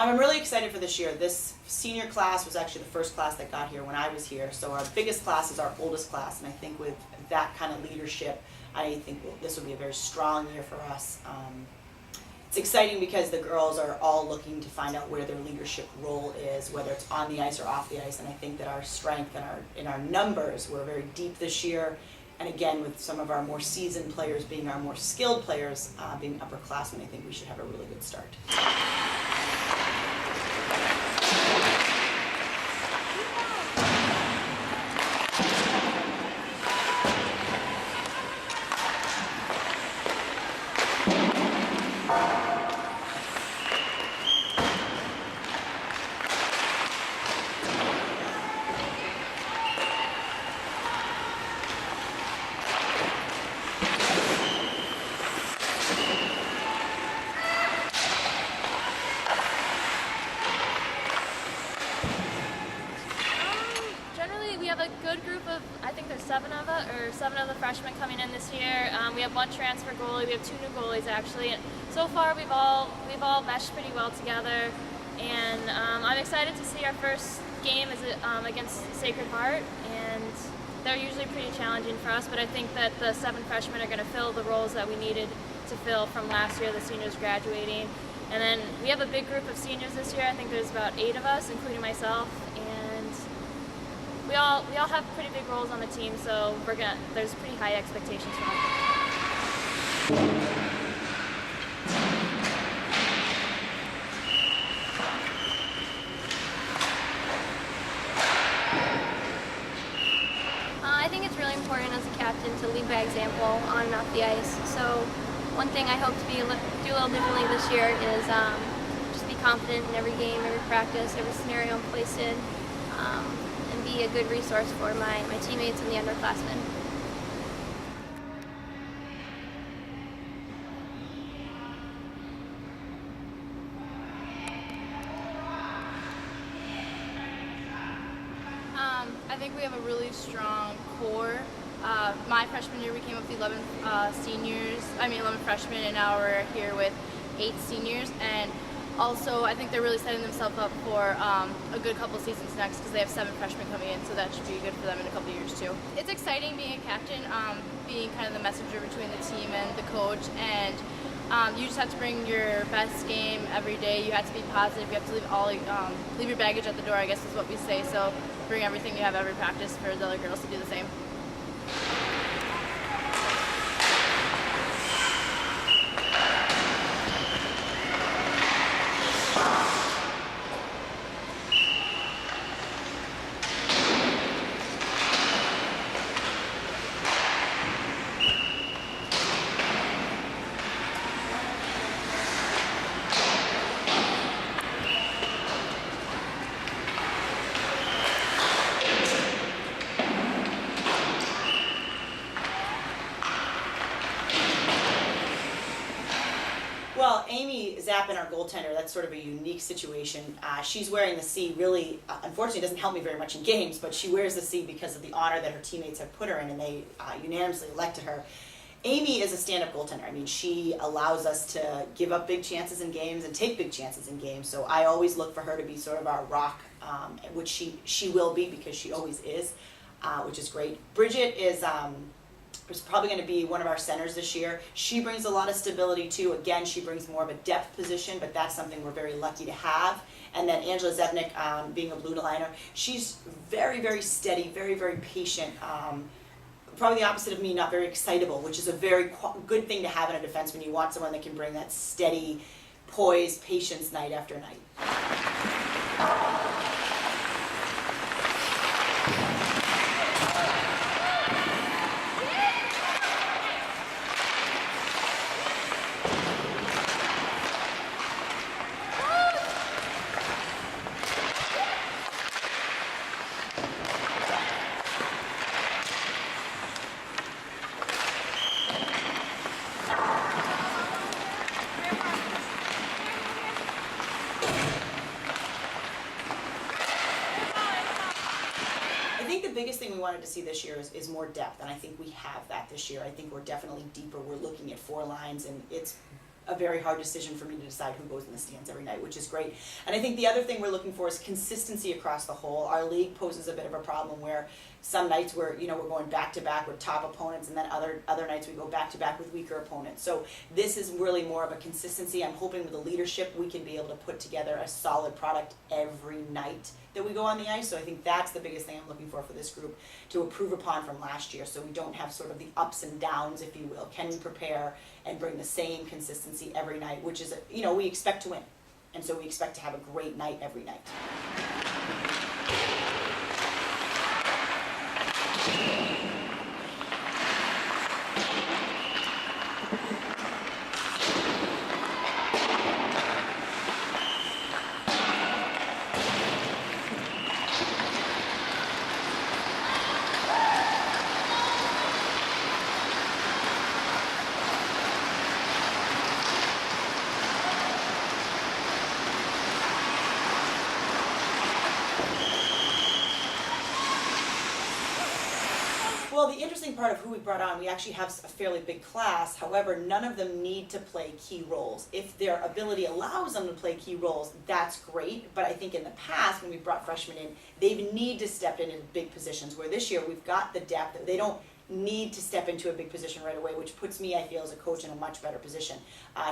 I'm really excited for this year. This senior class was actually the first class that got here when I was here. So our biggest class is our oldest class, and I think with that kind of leadership, I think this will be a very strong year for us. It's exciting because the girls are all looking to find out where their leadership role is, whether it's on the ice or off the ice, and I think that our strength and in our numbers, we're very deep this year. And again, with some of our more seasoned players being our more skilled players, being upperclassmen, I think we should have a really good start. Seven of the freshmen coming in this year. We have one transfer goalie. We have two new goalies actually. And so far, we've all meshed pretty well together. And I'm excited to see our first game is against Sacred Heart, and they're usually pretty challenging for us. But I think that the 7 freshmen are going to fill the roles that we needed to fill from last year, the seniors graduating. And then we have a big group of seniors this year. I think there's about 8 of us, including myself. We all have pretty big roles on the team, so there's pretty high expectations for us. I think it's really important as a captain to lead by example on and off the ice. So one thing I hope to do a little differently this year is just be confident in every game, every practice, every scenario I'm placed in. And be a good resource for my teammates and the underclassmen. I think we have a really strong core. My freshman year we came up with 11 freshmen, and now we're here with 8 seniors. And also, I think they're really setting themselves up for a good couple seasons next because they have 7 freshmen coming in, so that should be good for them in a couple years too. It's exciting being a captain, being kind of the messenger between the team and the coach, and you just have to bring your best game every day. You have to be positive. You have to leave your baggage at the door, I guess is what we say. So bring everything you have every practice for the other girls to do the same. Well, Amy Zappen, our goaltender, that's sort of a unique situation. She's wearing the C really, unfortunately doesn't help me very much in games, but she wears the C because of the honor that her teammates have put her in, and they unanimously elected her. Amy is a stand-up goaltender. I mean, she allows us to give up big chances in games and take big chances in games, so I always look for her to be sort of our rock, which she will be because she always is, which is great. Bridget is probably going to be one of our centers this year. She brings a lot of stability too. Again, she brings more of a depth position, but that's something we're very lucky to have. And then Angela Zevnik, being a blue liner, she's very, very steady, very, very patient. Probably the opposite of me, not very excitable, which is a very good thing to have in a defenseman. You want someone that can bring that steady, poised patience night after night. The biggest thing we wanted to see this year is more depth, and I think we have that this year. I think we're definitely deeper. We're looking at 4 lines, and it's a very hard decision for me to decide who goes in the stands every night, which is great. And I think the other thing we're looking for is consistency across the whole. Our league poses a bit of a problem where some nights we're going back to back with top opponents, and then other nights we go back to back with weaker opponents. So this is really more of a consistency. I'm hoping with the leadership we can be able to put together a solid product every night that we go on the ice. So I think that's the biggest thing I'm looking for this group to improve upon from last year, so we don't have sort of the ups and downs, if you will. Can we prepare and bring the same consistency every night, which is, we expect to win, and so we expect to have a great night every night. Well, the interesting part of who we brought on, we actually have a fairly big class. However, none of them need to play key roles. If their ability allows them to play key roles, that's great. But I think in the past, when we brought freshmen in, they need to step in big positions, where this year we've got the depth. They don't need to step into a big position right away, which puts me, I feel, as a coach in a much better position.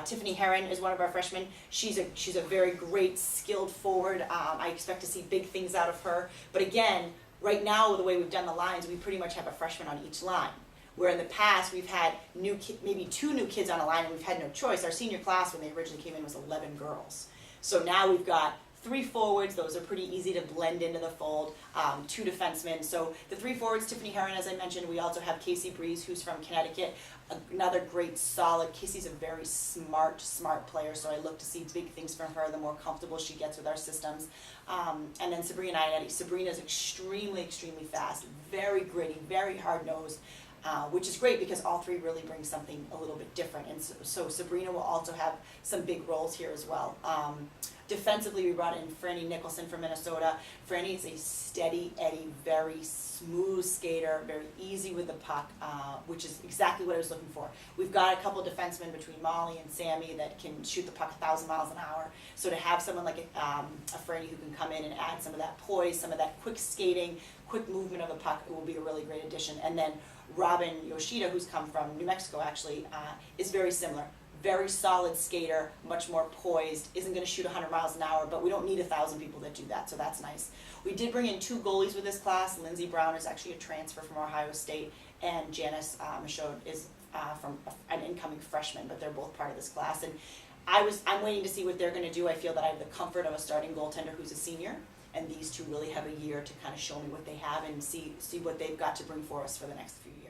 Tiffany Herron is one of our freshmen. She's a very great, skilled forward. I expect to see big things out of her. But again, right now, the way we've done the lines, we pretty much have a freshman on each line. Where in the past, we've had maybe 2 new kids on a line, and we've had no choice. Our senior class, when they originally came in, was 11 girls. So now we've got 3 forwards. Those are pretty easy to blend into the fold. 2 defensemen. So the 3 forwards, Tiffany Herron, as I mentioned. We also have Casey Breeze, who's from Connecticut. Another great, solid. Casey's a very smart player, so I look to see big things from her the more comfortable she gets with our systems. And then Sabrina Ionetti. Sabrina's extremely fast, very gritty, very hard-nosed, which is great because all 3 really bring something a little bit different. And so Sabrina will also have some big roles here as well. Defensively, we brought in Franny Nicholson from Minnesota. Franny is a steady Eddie, very smooth skater, very easy with the puck, which is exactly what I was looking for. We've got a couple defensemen between Molly and Sammy that can shoot the puck 1,000 miles an hour. So to have someone like a Franny who can come in and add some of that poise, some of that quick skating, quick movement of the puck, it will be a really great addition. And then Robin Yoshida, who's come from New Mexico actually, is very similar. Very solid skater, much more poised, isn't going to shoot 100 miles an hour, but we don't need 1,000 people that do that, so that's nice. We did bring in 2 goalies with this class. Lindsey Brown is actually a transfer from Ohio State, and Janice Michaud is from an incoming freshman, but they're both part of this class. And I'm waiting to see what they're going to do. I feel that I have the comfort of a starting goaltender who's a senior, and these 2 really have a year to kind of show me what they have and see what they've got to bring for us for the next few years.